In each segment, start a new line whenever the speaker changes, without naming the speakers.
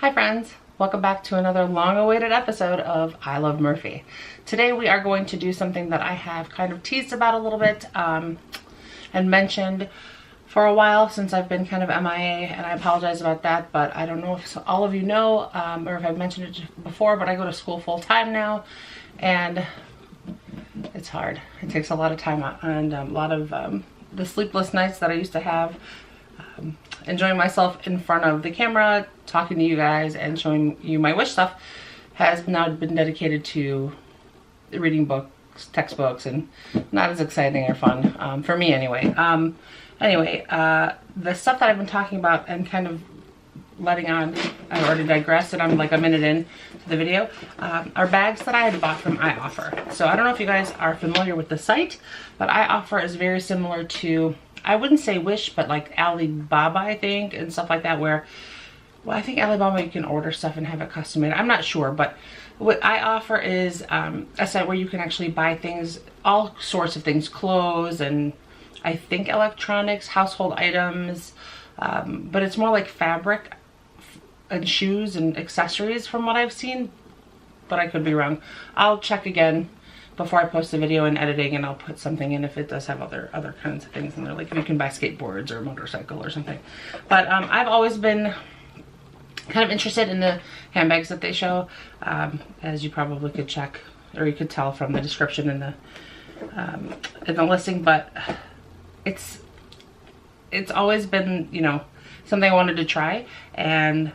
Hi friends, welcome back to another long-awaited episode of I Luv Murphy. Today we are going to do something that I have kind of teased about a little bit and mentioned for a while since I've been kind of MIA, and I apologize about that, but I don't know if all of you know or if I've mentioned it before, but I go to school full-time now and it's hard. It takes a lot of time out and a lot of the sleepless nights that I used to have enjoying myself in front of the camera, talking to you guys and showing you my wish stuff has now been dedicated to reading books, textbooks, and not as exciting or fun for me anyway. The stuff that I've been talking about and kind of letting on, I already digressed and I'm like a minute in to the video, are bags that I had bought from iOffer. So I don't know if you guys are familiar with the site, but iOffer is very similar to, I wouldn't say Wish, but like Alibaba, I think, and stuff like that, where, well, I think Alibaba you can order stuff and have it custom made. I'm not sure, but what iOffer is a site where you can actually buy things, all sorts of things, clothes and I think electronics, household items, but it's more like fabric and shoes and accessories from what I've seen, but I could be wrong. I'll check again before I post the video in editing, and I'll put something in if it does have other kinds of things in there, like if you can buy skateboards or a motorcycle or something. But I've always been kind of interested in the handbags that they show, as you probably could check, or you could tell from the description in the listing. But it's always been, you know, something I wanted to try and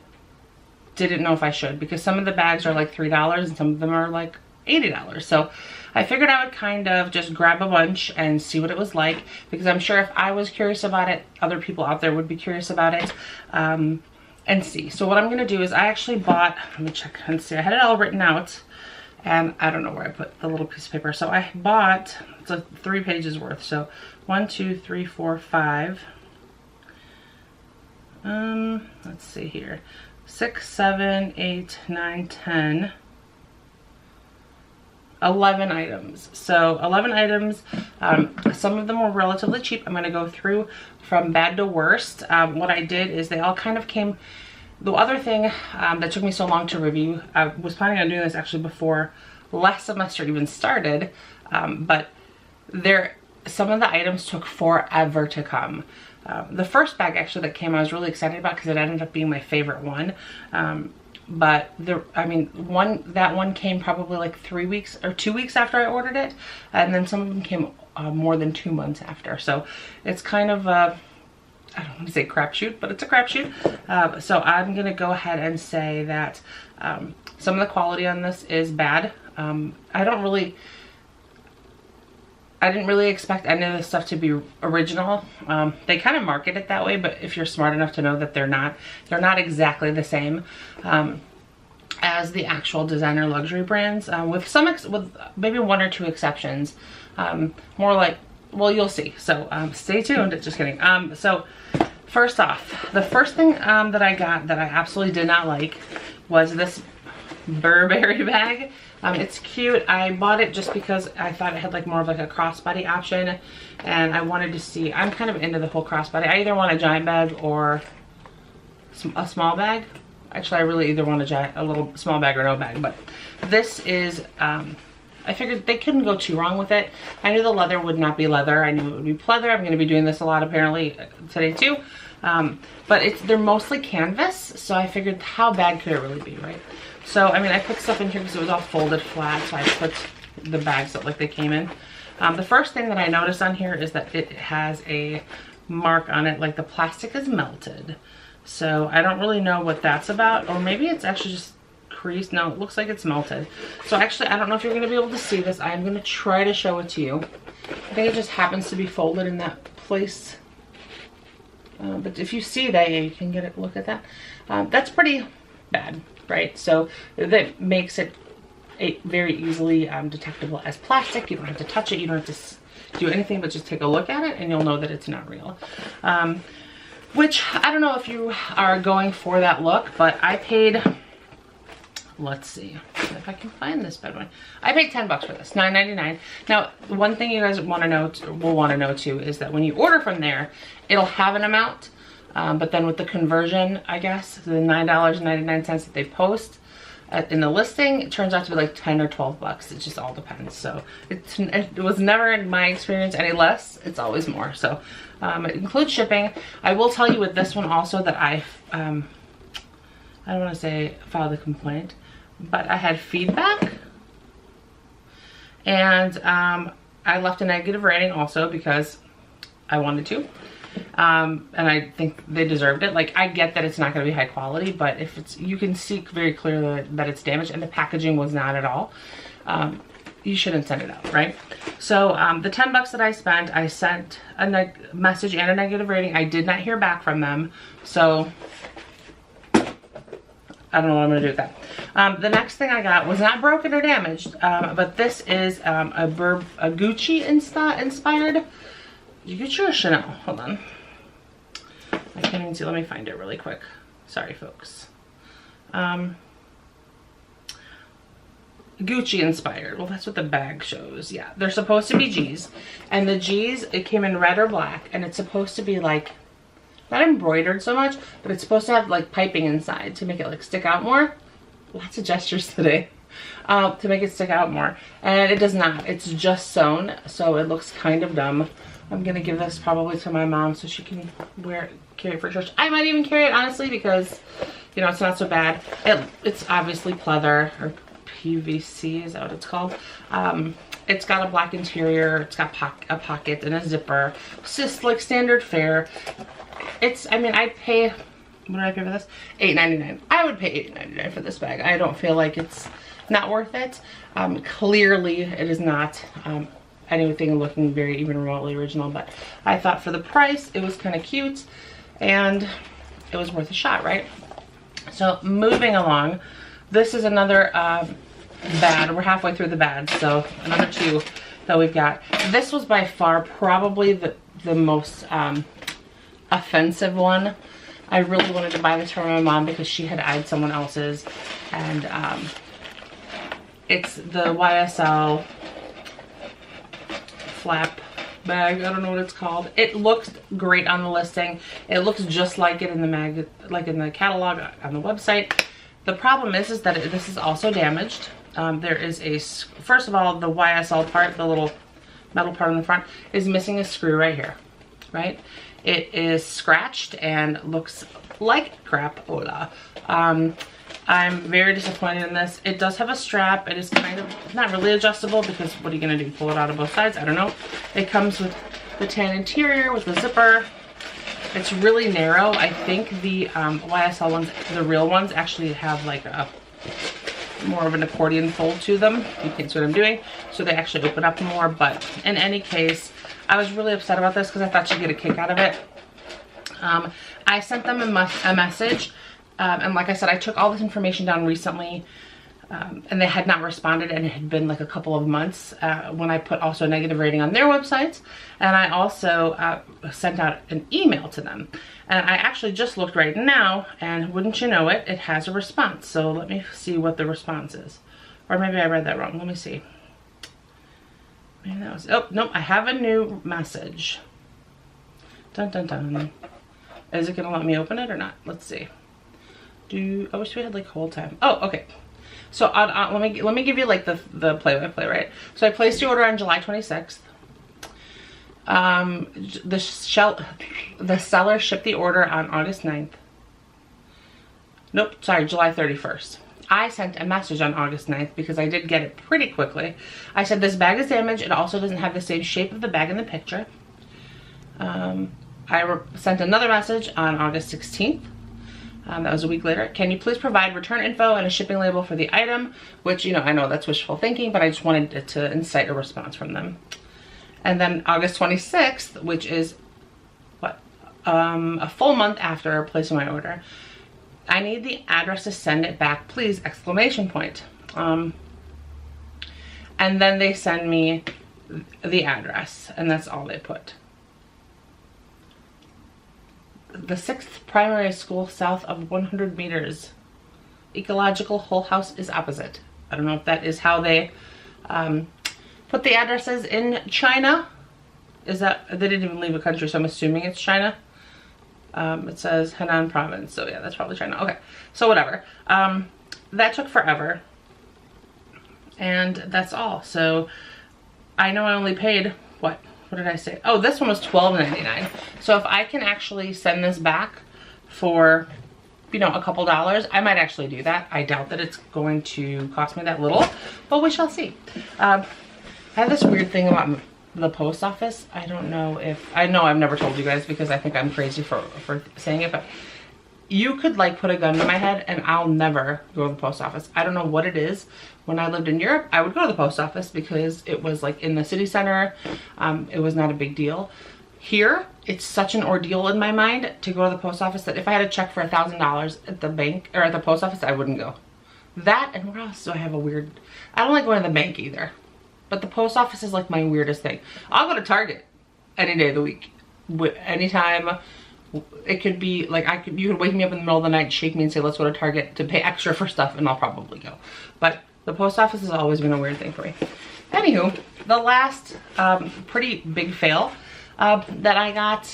didn't know if I should, because some of the bags are like $3 and some of them are like $80. So I figured I would kind of just grab a bunch and see what it was like, because I'm sure if I was curious about it, other people out there would be curious about it, and see. So what I'm going to do is I actually bought, let me check and see, I had it all written out and I don't know where I put the little piece of paper. So I bought, it's like 3 pages worth. So 1, 2, 3, 4, 5. Let's see here. 6, 7, 8, 9, 10. 11 items. So 11 items. Some of them were relatively cheap. I'm going to go through from bad to worst. What I did is they all kind of came. The other thing that took me so long to review, I was planning on doing this actually before last semester even started, but some of the items took forever to come. The first bag actually that came I was really excited about because it ended up being my favorite one. But that one came probably like 3 weeks or 2 weeks after I ordered it, and then some of them came more than 2 months after. So it's kind of I don't want to say crapshoot, but it's a crapshoot. So I'm gonna go ahead and say that some of the quality on this is bad. I didn't really expect any of this stuff to be original. They kind of market it that way, but if you're smart enough to know that they're not exactly the same as the actual designer luxury brands, with maybe 1 or 2 exceptions. More like, well, you'll see. So stay tuned. Just kidding. So first off, the first thing that I got that I absolutely did not like was this Burberry bag. It's cute. I bought it just because I thought it had like more of like a crossbody option, and I wanted to see, I'm kind of into the whole crossbody. I either want a giant bag or a small bag. Actually, I really either want a little small bag or no bag, but this is, I figured they couldn't go too wrong with it. I knew the leather would not be leather. I knew it would be pleather. I'm going to be doing this a lot apparently today too. But they're mostly canvas, so I figured how bad could it really be, right? So, I mean, I put stuff in here because it was all folded flat, so I put the bags that like they came in. The first thing that I noticed on here is that it has a mark on it, like the plastic is melted. So I don't really know what that's about, or maybe it's actually just creased. No, it looks like it's melted. So actually, I don't know if you're going to be able to see this. I'm going to try to show it to you. I think it just happens to be folded in that place. But if you see that, yeah, you can get a look at that. That's pretty bad, right? So that makes it very easily detectable as plastic. You don't have to touch it. You don't have to do anything but just take a look at it and you'll know that it's not real. Which, I don't know if you are going for that look, but I paid, let's see if I can find this bad one. I paid 10 bucks for this, $9.99. Now, one thing you guys will want to know too is that when you order from there, it'll have an amount. But then with the conversion, I guess, the $9.99 that they post in the listing, it turns out to be like 10 or 12 bucks. It just all depends. So it was never in my experience any less. It's always more. So it includes shipping. I will tell you with this one also that I don't want to say filed a complaint, but I had feedback, and I left a negative rating also because I wanted to. And I think they deserved it. Like, I get that it's not going to be high quality, but if it's, you can see very clearly that it's damaged, and the packaging was not at all. You shouldn't send it out, right? So the 10 bucks that I spent, I sent a message and a negative rating. I did not hear back from them, so I don't know what I'm gonna do with that. The next thing I got was not broken or damaged, but this is a Gucci inspired. Gucci or Chanel? Hold on. I can't even see. Let me find it really quick. Sorry, folks. Gucci inspired. Well, that's what the bag shows. Yeah, they're supposed to be G's, and the G's, it came in red or black, and it's supposed to be like, not embroidered so much, but it's supposed to have like piping inside to make it like stick out more. Lots of gestures today. To make it stick out more, and it does not. It's just sewn, so it looks kind of dumb. I'm gonna give this probably to my mom so she can carry it for church. I might even carry it, honestly, because, you know, it's not so bad. It's obviously pleather, or PVC, is that what it's called? It's got a black interior, it's got a pocket and a zipper. It's just like standard fare. I mean, I'd pay, what did I pay for this? $8.99. I would pay $8.99 for this bag. I don't feel like it's not worth it. Clearly it is not anything looking very even remotely original, but I thought for the price it was kind of cute and it was worth a shot, right? So moving along, this is another bad. We're halfway through the bad, so another two that we've got. This was by far probably the most offensive one. I really wanted to buy this for my mom because she had eyed someone else's, and it's the YSL flap bag. I don't know what it's called. It looks great on the listing. It looks just like it in the like in the catalog on the website. The problem is that this is also damaged. There is first of all, the YSL part, the little metal part on the front, is missing a screw right here, right? It is scratched and looks like crap. Hola. I'm very disappointed in this. It does have a strap. It is kind of not really adjustable because what are you gonna do? Pull it out of both sides? I don't know. It comes with the tan interior with the zipper. It's really narrow. I think the YSL ones, the real ones, actually have like a more of an accordion fold to them. You can see what I'm doing. So they actually open up more. But in any case, I was really upset about this because I thought she'd get a kick out of it. I sent them a message. And like I said, I took all this information down recently, and they had not responded, and it had been like a couple of months when I put also a negative rating on their websites. And I also sent out an email to them. And I actually just looked right now, and wouldn't you know it, it has a response. So let me see what the response is. Or maybe I read that wrong. Let me see. Maybe that was, oh, nope, I have a new message. Dun, dun, dun. Is it gonna let me open it or not? Let's see. I wish we had like hold time. Oh, okay. So let me give you like the play-by-play, right? So I placed the order on July 26th. The seller shipped the order on August 9th. Nope, sorry, July 31st. I sent a message on August 9th because I did get it pretty quickly. I said this bag is damaged. It also doesn't have the same shape of the bag in the picture. I sent another message on August 16th. That was a week later. Can you please provide return info and a shipping label for the item? Which, you know, I know that's wishful thinking, but I just wanted it to incite a response from them. And then August 26th, which is, what, a full month after placing my order. I need the address to send it back, please, exclamation point. And then they send me the address, and that's all they put. The 6th primary school south of 100 meters. Ecological Whole House is opposite. I don't know if that is how they put the addresses in China. Is that, they didn't even leave a country, so I'm assuming it's China. It says Henan province, so yeah, that's probably China. Okay, so whatever. That took forever, and that's all. So I know I only paid, what did I say? Oh, this one was $12.99. So if I can actually send this back for, you know, a couple dollars, I might actually do that. I doubt that it's going to cost me that little, but we shall see. I have this weird thing about the post office. I don't know if, I know I've never told you guys because I think I'm crazy for saying it, but you could like put a gun to my head and I'll never go to the post office. I don't know what it is. When I lived in Europe, I would go to the post office because it was like in the city center. It was not a big deal. Here, it's such an ordeal in my mind to go to the post office that if I had a check for $1,000 at the bank or at the post office, I wouldn't go. That, and where else do I have a weird, I don't like going to the bank either. But the post office is like my weirdest thing. I'll go to Target any day of the week. Anytime. It could be like you could wake me up in the middle of the night, shake me and say, let's go to Target to pay extra for stuff, and I'll probably go. But the post office has always been a weird thing for me. Anywho, the last pretty big fail that I got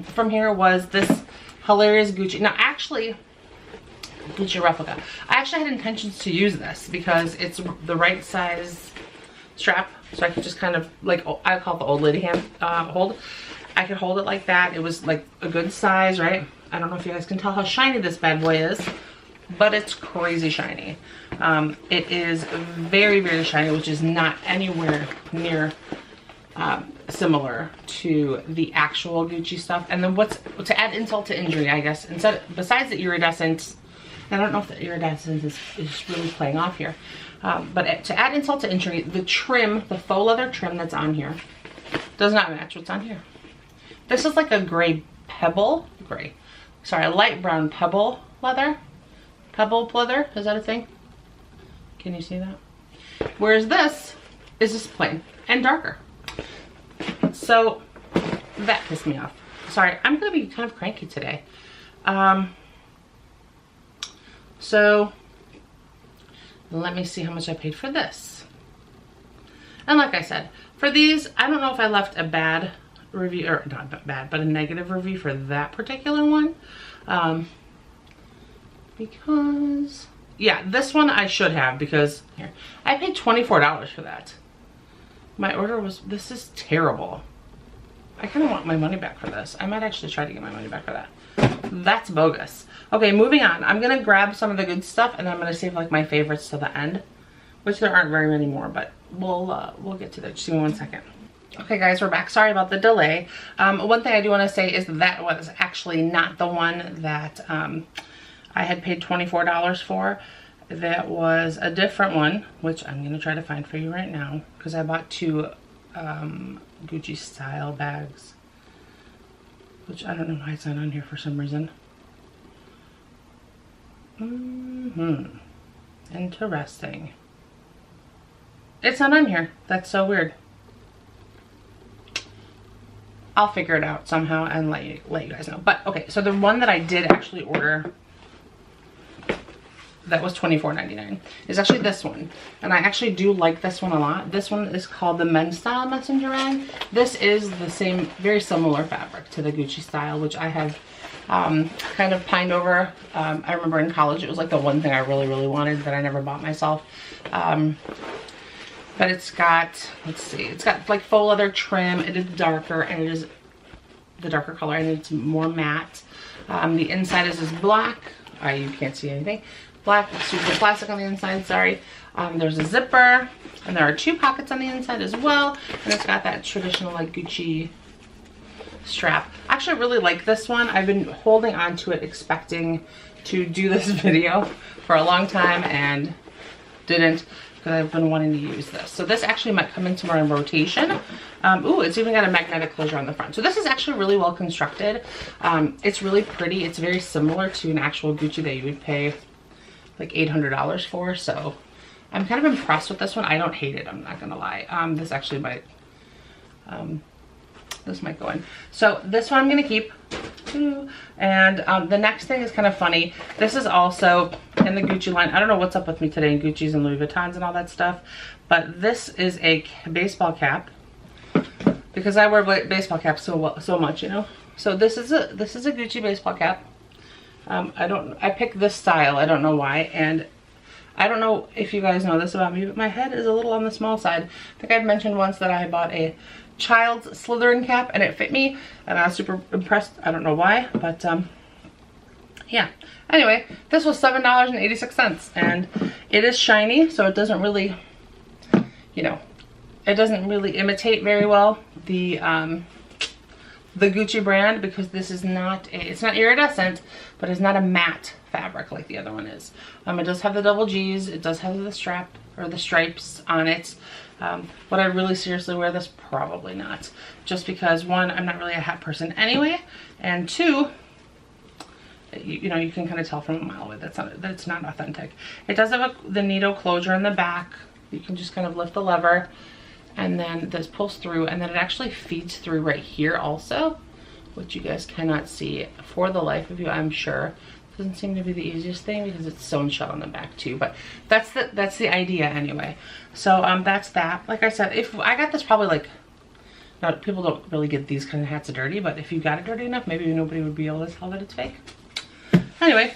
from here was this hilarious Gucci. Now actually, Gucci replica. I actually had intentions to use this because it's the right size strap, so I could just kind of like, I call it the old lady hand hold. I could hold it like that. It was like a good size, right? I don't know if you guys can tell how shiny this bad boy is, but it's crazy shiny. It is very, very shiny, which is not anywhere near similar to the actual Gucci stuff. And then to add insult to injury, I guess, besides the iridescent, I don't know if the iridescent is really playing off here, but to add insult to injury, the trim, the faux leather trim that's on here does not match what's on here. This is like a gray pebble, a light brown pebble leather. Pebble leather, is that a thing? Can you see that? Whereas this is just plain and darker. So that pissed me off. Sorry, I'm gonna be kind of cranky today. So let me see how much I paid for this. And like I said, for these, I don't know if I left a bad review, or not bad, but a negative review for that particular one. Because, yeah, this one I should have, because here, I paid $24 for that. My order was, this is terrible. I kind of want my money back for this. I might actually try to get my money back for that. That's bogus. Okay, moving on. I'm gonna grab some of the good stuff and I'm gonna save like my favorites to the end, which there aren't very many more, but we'll get to that. Just give me 1 second. Okay guys, we're back. Sorry about the delay. One thing I do want to say is that was actually not the one that I had paid $24 for. That was a different one, which I'm going to try to find for you right now, because I bought two Gucci style bags, which I don't know why it's not on here for some reason. Interesting. It's not on here. That's so weird. I'll figure it out somehow and let you guys know. But okay, so the one that I did actually order that was $24.99 is actually this one, and I actually do like this one a lot. This one is called the men's style messenger bag. This is the same, very similar fabric to the Gucci style, which I have kind of pined over. I remember in college it was like the one thing I really wanted that I never bought myself. But it's got, let's see, it's got like faux leather trim. It is darker, and it is the darker color, and it's more matte. The inside is this black. You can't see anything. Black, super plastic on the inside, sorry. There's a zipper, and there are two pockets on the inside as well. And it's got that traditional like Gucci strap. I actually really like this one. I've been holding on to it expecting to do this video for a long time and didn't, because I've been wanting to use this. So this actually might come into my rotation. Ooh, it's even got a magnetic closure on the front. So this is actually really well constructed. It's really pretty. It's very similar to an actual Gucci that you would pay like $800 for. So I'm kind of impressed with this one. I don't hate it, I'm not gonna lie. This actually might, this might go in. So this one I'm gonna keep. And the next thing is kind of funny. This is also in the Gucci line. I don't know what's up with me today in Gucci's and Louis Vuittons and all that stuff, but this is a baseball cap, because I wear baseball caps so much, you know. So this is a Gucci baseball cap. I picked this style, I don't know why, and I don't know if you guys know this about me, but my head is a little on the small side. I think I've mentioned once that I bought a child's Slytherin cap and it fit me, and I was super impressed. I don't know why, but yeah. Anyway, this was $7.86, and it is shiny, so it doesn't really, you know, it doesn't really imitate very well the Gucci brand, because this is not it's not iridescent, but it's not a matte fabric like the other one is. It does have the double G's, it does have the strap or the stripes on it. Would I really seriously wear this? Probably not, just because one, I'm not really a hat person anyway, and two, you know, you can kind of tell from a mile away that it's not authentic. It does have the neato closure in the back. You can just kind of lift the lever, and then this pulls through, and then it actually feeds through right here also, which you guys cannot see for the life of you, I'm sure. Doesn't seem to be the easiest thing because it's sewn shut on the back too, but that's the idea anyway. So that's that. Like I said, if I got this probably like, now people don't really get these kind of hats dirty, but if you got it dirty enough, maybe nobody would be able to tell that it's fake. Anyway,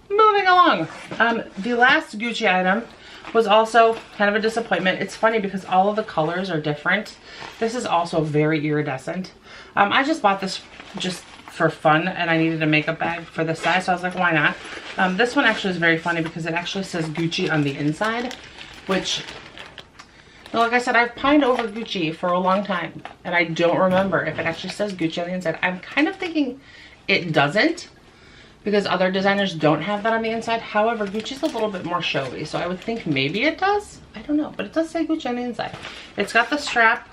moving along. The last Gucci item was also kind of a disappointment. It's funny because all of the colors are different. This is also very iridescent. I just bought this just for fun, and I needed a makeup bag for this size, so I was like, why not? This one actually is very funny because it actually says Gucci on the inside, which, well, like I said, I've pined over Gucci for a long time, and I don't remember if it actually says Gucci on the inside. I'm kind of thinking it doesn't, because other designers don't have that on the inside. However, Gucci's a little bit more showy, so I would think maybe it does. I don't know, but it does say Gucci on the inside. It's got the strap,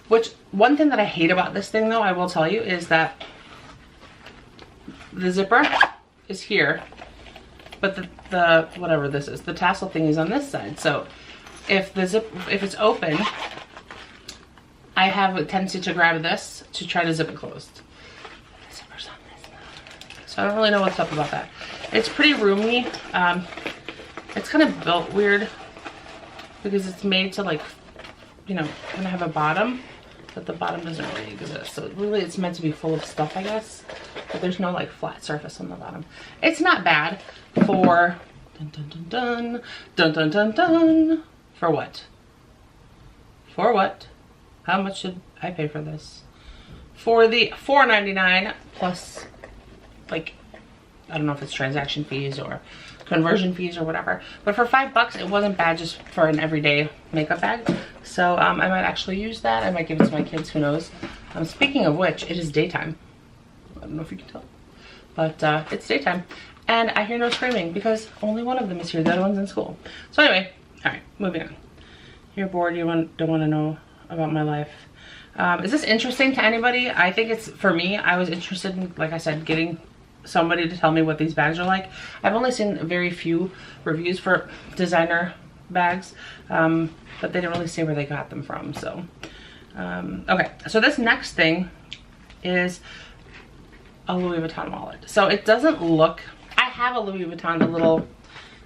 which one thing that I hate about this thing though, I will tell you, is that the zipper is here, but the whatever this is, the tassel thing is on this side. So if it's open, I have a tendency to grab this to try to zip it closed. The zipper's on this now. So I don't really know what's up about that. It's pretty roomy. It's kind of built weird because it's made to, like, you know, kind of have a bottom, but the bottom doesn't really exist. So really it's meant to be full of stuff, I guess, but there's no like flat surface on the bottom. It's not bad for dun dun dun dun dun dun dun dun. For what? For what? How much should I pay for this? For the $4.99 plus, like, I don't know if it's transaction fees or conversion fees or whatever, but for $5 it wasn't bad just for an everyday makeup bag. So I might actually use that. I might give it to my kids, who knows. Speaking of which, it is daytime. I don't know if you can tell, but it's daytime, and I hear no screaming because only one of them is here. The other one's in school. So anyway, all right, moving on. You're bored, you don't want to know about my life. Is this interesting to anybody? I think it's, for me, I was interested in, like I said, getting somebody to tell me what these bags are like. I've only seen very few reviews for designer bags, but they didn't really say where they got them from. So okay, so this next thing is a Louis Vuitton wallet. So it doesn't look, I have a Louis Vuitton, the little,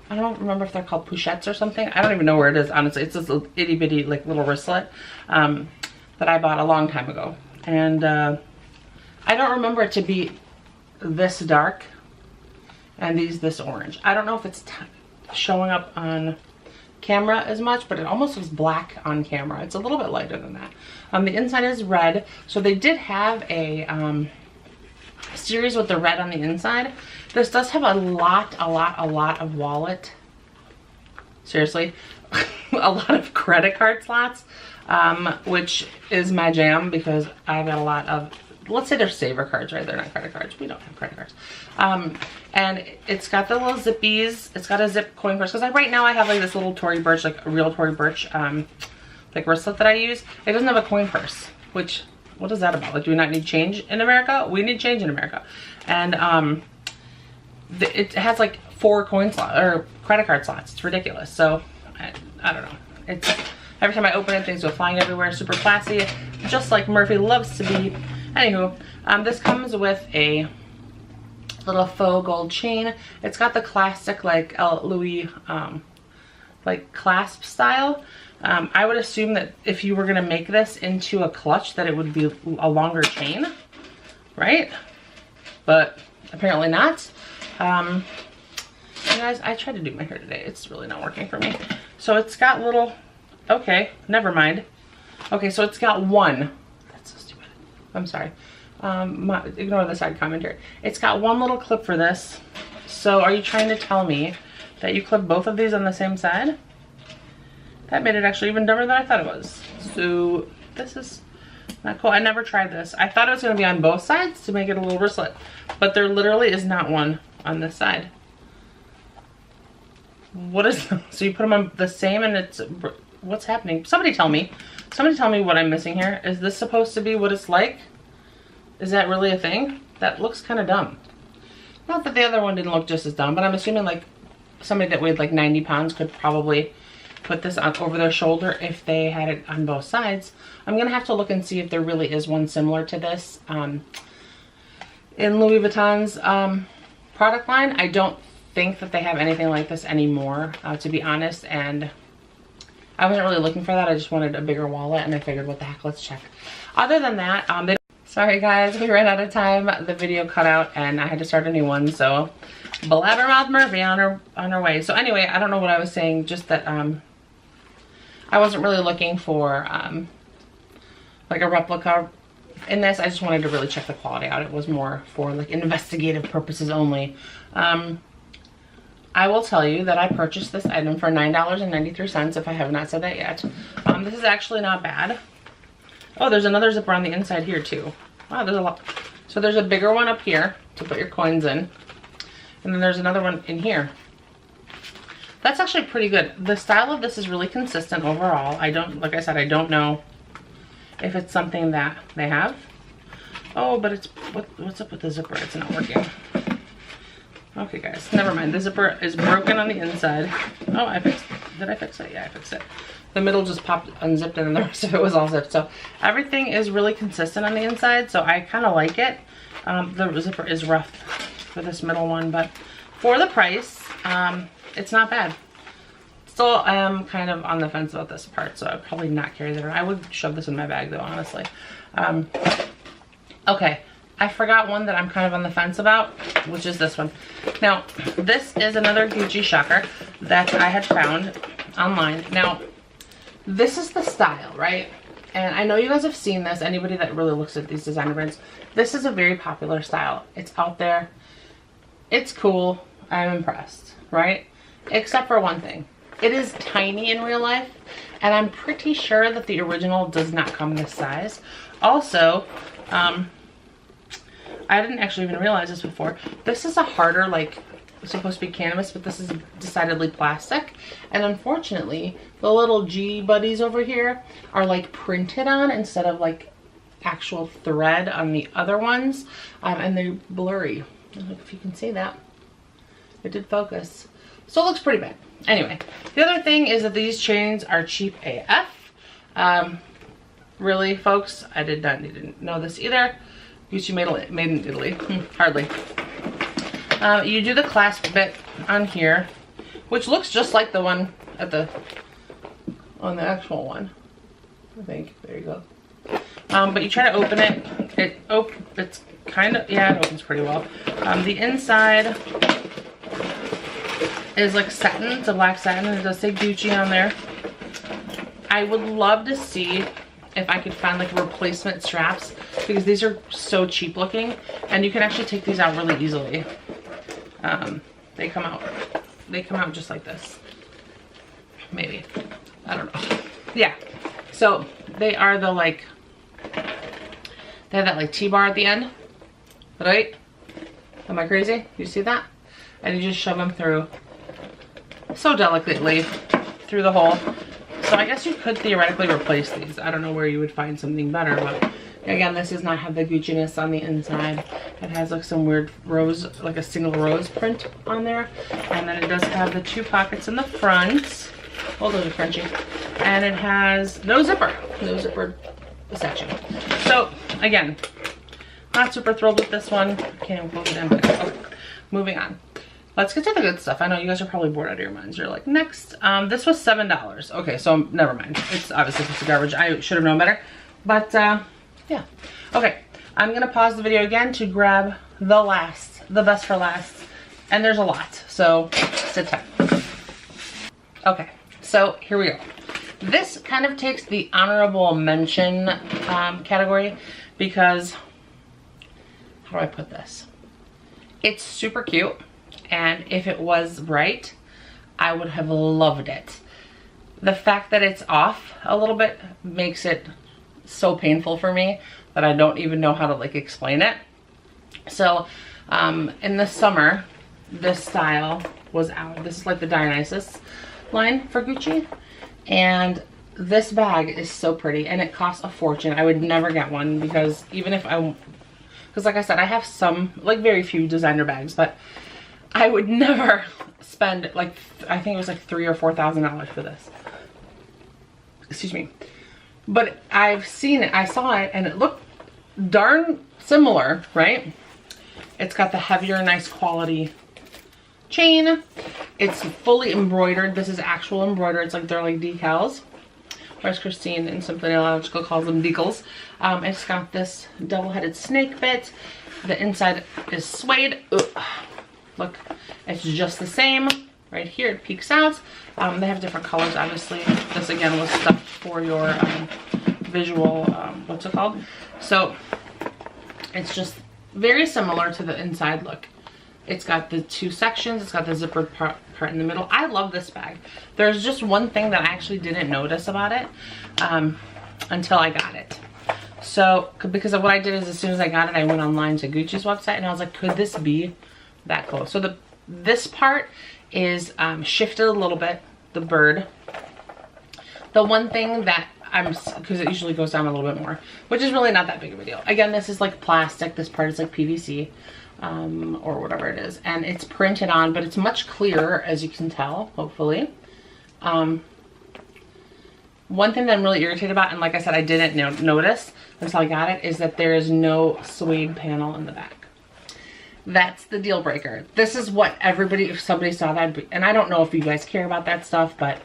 I don't remember if they're called pochettes or something. I don't even know where it is, honestly. It's this little itty bitty like little wristlet that I bought a long time ago, and I don't remember it to be this dark and this orange. I don't know if it's showing up on camera as much, but it almost looks black on camera. It's a little bit lighter than that. The inside is red, so they did have a series with the red on the inside. This does have a lot of wallet, seriously, a lot of credit card slots, which is my jam because I've got a lot of, let's say they're saver cards, right? They're not credit cards. We don't have credit cards. And it's got the little zippies. It's got a zip coin purse. Because right now I have like this little Tory Burch, like a real Tory Burch, like wristlet that I use. It doesn't have a coin purse, which, what is that about? Like, do we not need change in America? We need change in America. And it has like 4 coin slots or credit card slots. It's ridiculous. So I don't know. It's, every time I open it, things go flying everywhere. Super classy, just like Murphy loves to be. Anywho, this comes with a little faux gold chain. It's got the classic like Louis like clasp style. I would assume that if you were gonna make this into a clutch, that it would be a longer chain right? But apparently not. You guys, I tried to do my hair today. It's really not working for me. So it's got little, okay, never mind. Okay, so it's got one. That's so stupid. I'm sorry. Ignore the side commentary. It's got one little clip for this. So are you trying to tell me that you clip both of these on the same side? That made it actually even dumber than I thought it was. So this is not cool. I never tried this. I thought it was going to be on both sides to make it a little wristlet, but there literally is not one on this side. What is, so you put them on the same and it's, what's happening? Somebody tell me what I'm missing here. Is this supposed to be what it's like? Is that really a thing? That looks kind of dumb. Not that the other one didn't look just as dumb, but I'm assuming like somebody that weighed like 90 pounds could probably put this on over their shoulder if they had it on both sides. I'm gonna have to look and see if there really is one similar to this in Louis Vuitton's product line. I don't think that they have anything like this anymore, to be honest, and I wasn't really looking for that. I just wanted a bigger wallet and I figured, what the heck, let's check. Other than that, sorry guys, we ran out of time. The video cut out and I had to start a new one, so Blabbermouth Murphy on her way. So anyway, I don't know what I was saying, just that I wasn't really looking for like a replica in this. I just wanted to really check the quality out. It was more for like investigative purposes only. I will tell you that I purchased this item for $9.93, if I have not said that yet. This is actually not bad. Oh, there's another zipper on the inside here too. Wow, there's a lot. So there's a bigger one up here to put your coins in. And then there's another one in here. That's actually pretty good. The style of this is really consistent overall. Like I said, I don't know if it's something that they have. Oh, but it's, what's up with the zipper? It's not working. Okay guys, never mind. The zipper is broken on the inside. Oh, did I fix it? Yeah, I fixed it. The middle just popped unzipped and then the rest of it was all zipped. So everything is really consistent on the inside, so I kind of like it. The zipper is rough for this middle one, but for the price, it's not bad. Still, I'm kind of on the fence about this part, so I'd probably not carry that around. I would shove this in my bag though, honestly. Okay, I forgot one that I'm kind of on the fence about, which is this one. Now, this is another Gucci shocker that I had found online. Now, this is the style, right? And I know you guys have seen this, anybody that really looks at these designer brands. This is a very popular style. It's out there. It's cool. I'm impressed, right? Except for one thing. It is tiny in real life, and I'm pretty sure that the original does not come this size. Also, I didn't actually even realize this before. This is a harder, like, it's supposed to be canvas, but this is decidedly plastic. And unfortunately, the little G buddies over here are like printed on instead of like actual thread on the other ones. And they're blurry. I don't know if you can see that. It did focus. So it looks pretty bad. Anyway, the other thing is that these chains are cheap AF. Really, folks, I didn't know this either. Gucci made in Italy. Hardly. You do the clasp bit on here, which looks just like the one at on the actual one. I think. There you go. But you try to open it. It's kind of, yeah, it opens pretty well. The inside is like satin. It's a black satin, and it does say Gucci on there. I would love to see if I could find like replacement straps, because these are so cheap looking, and you can actually take these out really easily. They come out just like this. Maybe. I don't know. Yeah. So they are the like, they have that like T-bar at the end, right? Am I crazy? You see that? And you just shove them through so delicately through the hole. So I guess you could theoretically replace these. I don't know where you would find something better, but again, this does not have the Gucci-ness on the inside. It has like some weird rose, like a single rose print on there. And then it does have the two pockets in the front. Oh, those are crunchy. And it has no zipper section. So again, not super thrilled with this one. Can't even close it in, but okay. Moving on. Let's get to the good stuff. I know you guys are probably bored out of your minds. You're like, next. This was $7. Okay, so never mind. It's obviously a piece of garbage. I should have known better. But yeah. Okay, I'm gonna pause the video again to grab the best for last. And there's a lot, so sit tight. Okay, so here we go. This kind of takes the honorable mention category because, how do I put this? It's super cute, and if it was right, I would have loved it. The fact that it's off a little bit makes it so painful for me that I don't even know how to like explain it. So in the summer, this style was out. This is like the Dionysus line for Gucci, and this bag is so pretty, and it costs a fortune. I would never get one because even if because like I said, I have some, like very few designer bags, but I would never spend like, I think it was like $3,000 or $4,000 for this. Excuse me. But I've seen it, I saw it, and it looked darn similar, right? It's got the heavier, nice quality chain. It's fully embroidered. This is actual embroidered. It's like they're like decals. Whereas Christine in Simply Illogical calls them decals. It's got this double-headed snake bit. The inside is suede. Ugh. Look, it's just the same. Right here, it peeks out. They have different colors, obviously. This again was stuff for your visual, what's it called? So it's just very similar to the inside look. It's got the two sections. It's got the zippered part in the middle. I love this bag. There's just one thing that I actually didn't notice about it until I got it. So, because of what I did is as soon as I got it, I went online to Gucci's website and I was like, could this be that close? So this part is shifted a little bit, the bird. The one thing that because it usually goes down a little bit more, which is really not that big of a deal. Again, this is like plastic. This part is like PVC. Or whatever it is, and it's printed on, but it's much clearer, as you can tell, hopefully. One thing that I'm really irritated about, and like I said, I didn't notice until I got it, is that there is no suede panel in the back. That's the deal breaker. This is what everybody, if somebody saw that, and I don't know if you guys care about that stuff, but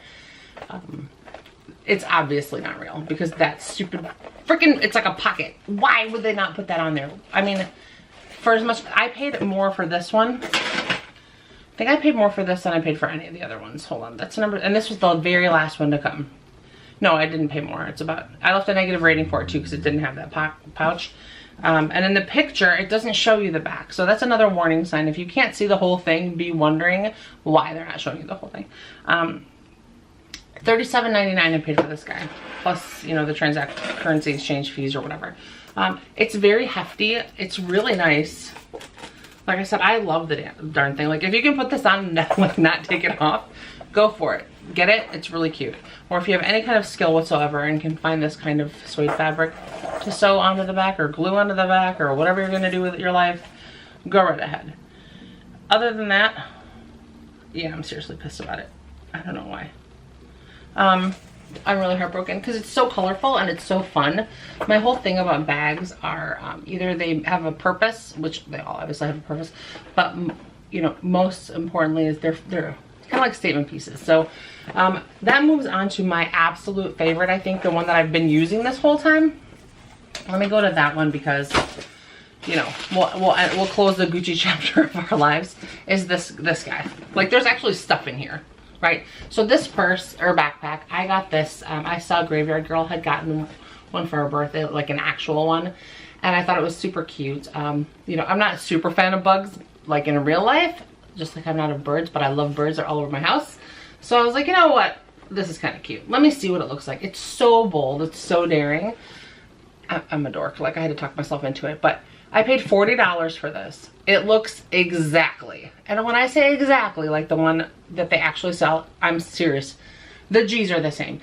it's obviously not real, because that stupid freaking, it's like a pocket. Why would they not put that on there? I mean, for as much, I paid more for this one. I think I paid more for this than I paid for any of the other ones. Hold on, that's the number, and this was the very last one to come. No, I didn't pay more. It's about, I left a negative rating for it too because it didn't have that pouch. And in the picture, it doesn't show you the back. So that's another warning sign. If you can't see the whole thing, be wondering why they're not showing you the whole thing. $37.99 I paid for this guy, plus, you know, the currency exchange fees or whatever. It's very hefty. It's really nice. Like I said, I love the darn thing. Like, if you can put this on and like not take it off, go for it. Get it. It's really cute. Or if you have any kind of skill whatsoever and can find this kind of suede fabric to sew onto the back or glue onto the back or whatever you're going to do with your life, go right ahead. Other than that, yeah, I'm seriously pissed about it. I don't know why. I'm really heartbroken because it's so colorful and it's so fun. My whole thing about bags are either they have a purpose, which they all obviously have a purpose, but you know, most importantly is they're kind of like statement pieces. So that moves on to my absolute favorite. I think the one that I've been using this whole time. Let me go to that one because, you know, we'll close the Gucci chapter of our lives. Is this guy? Like, there's actually stuff in here. Right, so this purse or backpack, I got this. I saw Graveyard Girl had gotten one for her birthday, like an actual one, and I thought it was super cute. You know, I'm not a super fan of bugs, like in real life, just like I'm not of birds, but I love birds. They're all over my house. So I was like, you know what? This is kind of cute. Let me see what it looks like. It's so bold. It's so daring. I'm a dork. Like, I had to talk myself into it, but I paid $40 for this. It looks exactly, and when I say exactly, like the one that they actually sell, I'm serious. The G's are the same.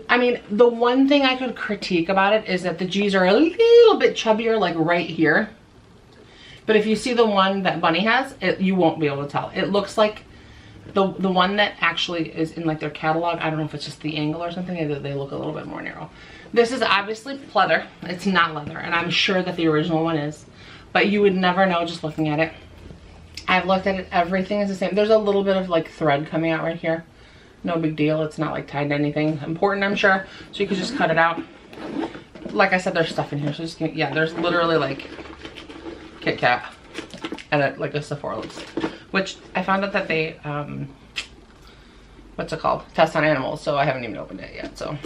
I mean, the one thing I could critique about it is that the G's are a little bit chubbier, like right here. But if you see the one that Bunny has, you won't be able to tell. It looks like the one that actually is in like their catalog. I don't know if it's just the angle or something. They look a little bit more narrow. This is obviously pleather. It's not leather, and I'm sure that the original one is. But you would never know just looking at it. I've looked at it, everything is the same. There's a little bit of like thread coming out right here. No big deal, it's not like tied to anything important, I'm sure. So you could just cut it out. like I said, there's stuff in here. So just, yeah, there's literally like Kit Kat and like a Sephora lipstick, which I found out that they, what's it called? Test on animals. So I haven't even opened it yet. So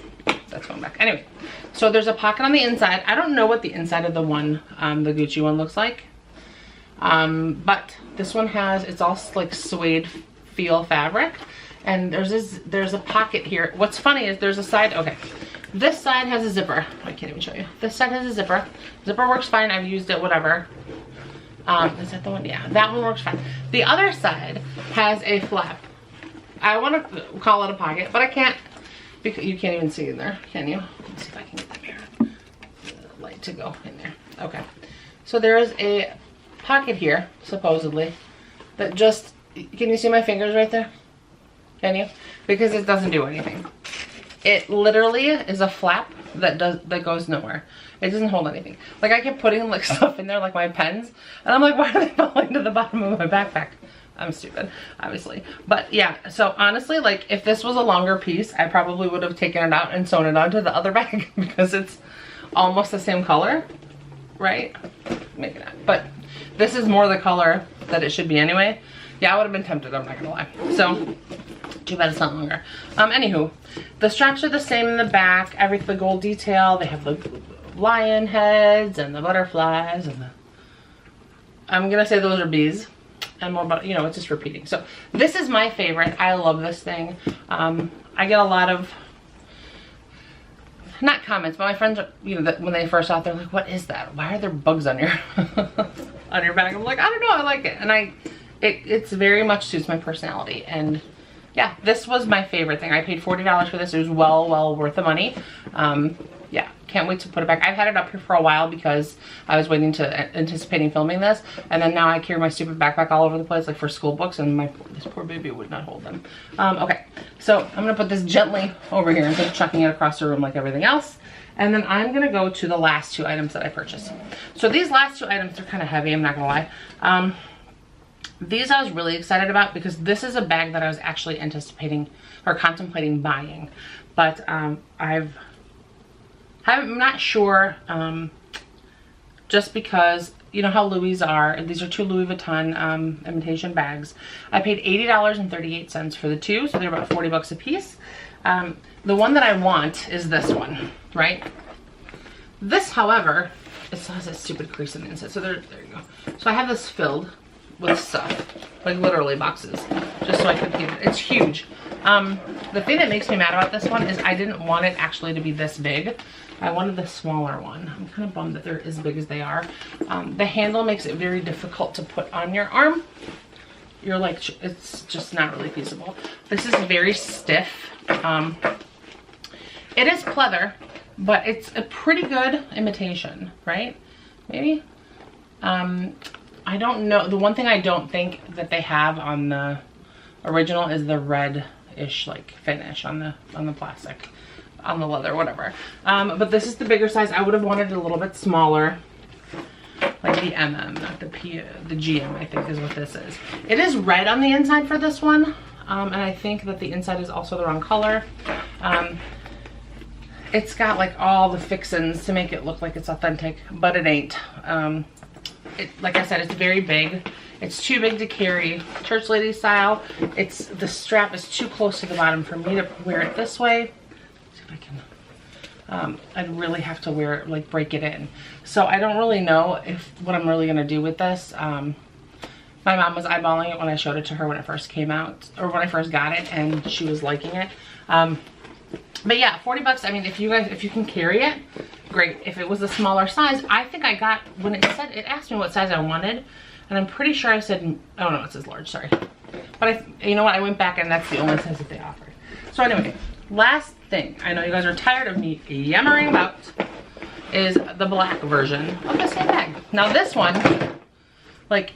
that's going back. Anyway, so there's a pocket on the inside. I don't know what the inside of the one, the Gucci one looks like. But this one has, it's all like suede feel fabric. And there's a pocket here. What's funny is there's a side, okay. This side has a zipper. I can't even show you. This side has a zipper. Zipper works fine. I've used it, whatever. Is that the one? Yeah, that one works fine. The other side has a flap. I want to call it a pocket, but I can't, because you can't even see in there, can you? Let's see if I can get the mirror light to go in there. Okay. So there is a pocket here, supposedly, that just, can you see my fingers right there? Can you? Because it doesn't do anything. It literally is a flap that goes nowhere. It doesn't hold anything. Like I kept putting like stuff in there, like my pens, and I'm like, why are they falling to the bottom of my backpack? I'm stupid, obviously. But yeah, so honestly, like if this was a longer piece, I probably would have taken it out and sewn it onto the other bag because it's almost the same color, right? Maybe not, but this is more the color that it should be anyway. Yeah, I would have been tempted, I'm not gonna lie. So, too bad it's not longer. Anywho, the straps are the same in the back, the gold detail, they have the lion heads and the butterflies and the, I'm gonna say those are bees. And more about, you know, it's just repeating. So this is my favorite. I love this thing. I get a lot of, not comments, but my friends, you know, that when they first saw it, they're like, what is that? Why are there bugs on your on your bag? I'm like, I don't know, I like it. And it's very much suits my personality. And yeah, this was my favorite thing. I paid $40 for this. It was well worth the money. Yeah, can't wait to put it back. I've had it up here for a while because I was anticipating filming this, and then now I carry my stupid backpack all over the place, like for school books, and this poor baby would not hold them. Okay, so I'm gonna put this gently over here instead of chucking it across the room like everything else, and then I'm gonna go to the last two items that I purchased. So these last two items are kind of heavy, I'm not gonna lie. These I was really excited about because this is a bag that I was actually anticipating or contemplating buying, but I'm not sure, just because, you know how Louis are. These are two Louis Vuitton imitation bags. I paid $80.38 for the two, so they're about 40 bucks a piece. The one that I want is this one, right? This, however, it has a stupid crease in the inside, so there you go. So I have this filled with stuff, like literally boxes, just so I could keep it. It's huge. The thing that makes me mad about this one is I didn't want it actually to be this big. I wanted the smaller one. I'm kind of bummed that they're as big as they are. The handle makes it very difficult to put on your arm. You're like, it's just not really feasible. This is very stiff. It is pleather, but it's a pretty good imitation, right? Maybe? I don't know. The one thing I don't think that they have on the original is the red-ish like finish on the plastic, on the leather, whatever. But this is the bigger size. I would have wanted it a little bit smaller, like the MM, not the GM, I think is what this is. It is red on the inside for this one, and I think that the inside is also the wrong color. It's got like all the fixins to make it look like it's authentic, but it ain't. Like I said, it's very big. It's too big to carry church lady style. The strap is too close to the bottom for me to wear it this way. Let's see if I can. I'd really have to wear it, like break it in. So I don't really know what I'm really gonna do with this. My mom was eyeballing it when I showed it to her when it first came out, or when I first got it, and she was liking it. But yeah, 40 bucks. I mean, if you can carry it, great. If it was a smaller size, I think I got, when it asked me what size I wanted, and I'm pretty sure I said, oh no, it says large, sorry. But you know what, I went back and that's the only size that they offered. So anyway, last thing, I know you guys are tired of me yammering about, is the black version of the same bag. Now this one, like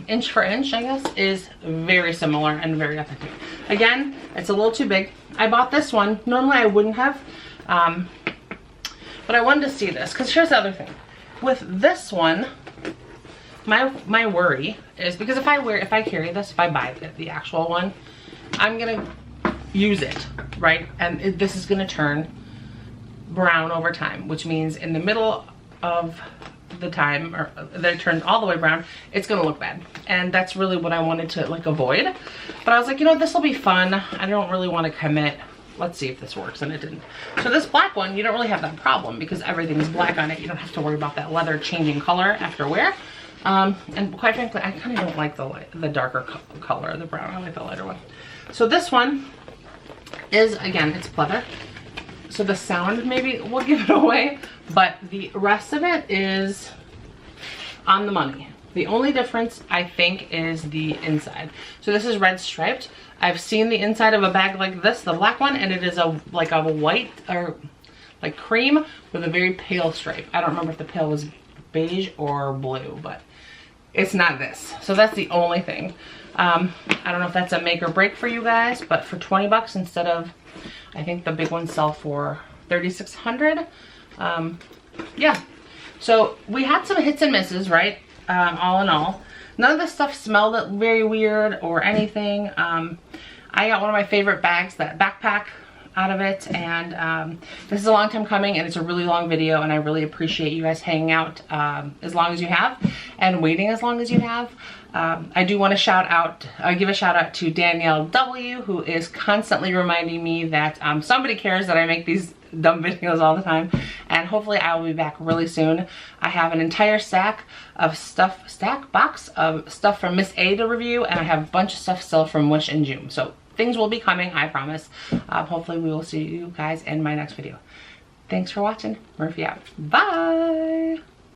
inch for inch, I guess, is very similar and very authentic. Again, it's a little too big. I bought this one. Normally I wouldn't have, but I wanted to see this, because here's the other thing. With this one, my worry is, because if I carry this, if I buy the actual one, I'm gonna use it, right? And this is gonna turn brown over time, which means in the middle of the time, or that it turns all the way brown, it's gonna look bad. And that's really what I wanted to like avoid. But I was like, you know, this will be fun. I don't really want to commit. Let's see if this works, and it didn't. So this black one, you don't really have that problem because everything's black on it. You don't have to worry about that leather changing color after wear. And quite frankly, I kind of don't like the darker color of the brown. I like the lighter one. So this one is, again, it's pleather. So the sound maybe will give it away, but the rest of it is on the money. The only difference, I think, is the inside. So this is red striped. I've seen the inside of a bag like this, the black one, and it is like a white or like cream with a very pale stripe. I don't remember if the pale was beige or blue, but it's not this. So that's the only thing. I don't know if that's a make or break for you guys, but for 20 bucks instead of, I think the big ones sell for 3,600. Yeah. So we had some hits and misses, right? All in all. None of this stuff smelled very weird or anything. I got one of my favorite bags, that backpack, out of it, and this is a long time coming, and it's a really long video, and I really appreciate you guys hanging out as long as you have and waiting as long as you have. I do want to give a shout out to Danielle W, who is constantly reminding me that somebody cares that I make these dumb videos all the time, and hopefully I will be back really soon. I have an entire box of stuff from Miss A to review, and I have a bunch of stuff still from Wish and Joom. So things will be coming, I promise. Hopefully we will see you guys in my next video. Thanks for watching. Murphy out. Bye!